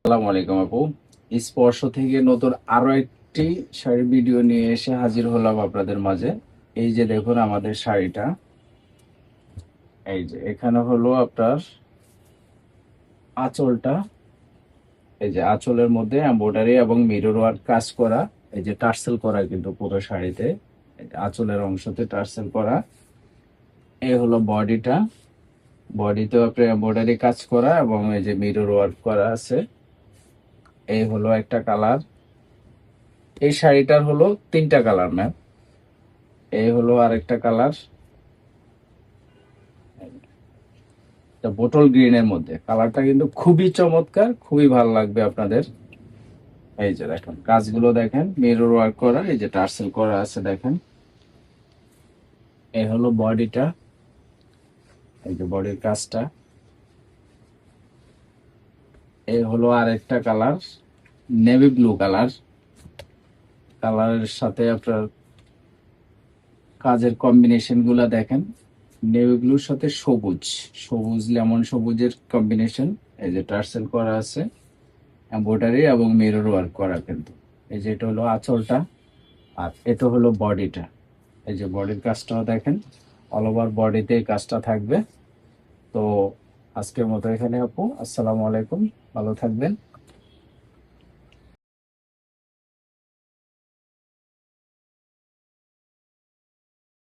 আসসালামু আলাইকুম আপু। স্পর্শ থেকে নতুন আরো একটি শাড়ির ভিডিও নিয়ে এসে হাজির হলাম আপনাদের মাঝে। এই যে দেখুন আমাদের শাড়িটা, এই যে এখানে হলো আপনার আঁচলটা। এই যে আঁচলের মধ্যে এমব্রয়ডারি এবং মিরর ওয়ার্ক কাজ করা, এই যে টার্সেল করা কিন্তু পুরো শাড়িতে। এই যে আঁচলের অংশতে টার্সেল করা। এই হলো বডিটা, বডিতেও আপনার এমব্রয়ডারি কাজ করা এবং এই যে মিরর ওয়ার্ক করা আছে। এই হলো একটা কালার। এই শাড়িটার হলো তিনটা কালার ম্যাম। এই হলো আরেকটা কালার, বোটল গ্রিন এর মধ্যে। কালারটা কিন্তু খুবই চমৎকার, খুবই ভালো লাগবে আপনাদের। এই যে দেখেন কাজগুলো দেখেন, মিরর ওয়ার্ক করা, এই যে টার্সেল করা আছে দেখেন। এই হলো বডিটা, এই যে বডির কাজটা। এই হলো আরেকটা কালার, নেভি ব্লু কালার। কালারের সাথে আপনার কাজের কম্বিনেশন গুলা দেখেন। নেভি ব্লুর সাথে সবুজ, সবুজ লেমন সবুজের কম্বিনেশন। এই যে টার্সেল করা আছে, এমব্রয়ডারি এবং মিরর ওয়ার্ক করা কিন্তু। এই যে এটা হলো আঁচলটা, আর এটা হলো বডিটা। এই যে বডির কাজটাও দেখেন, অল ওভার বডিতে এই কাজটা থাকবে। তো আজকের মতো এখানে আপু, আসসালামু আলাইকুম, ভালো থাকবেন।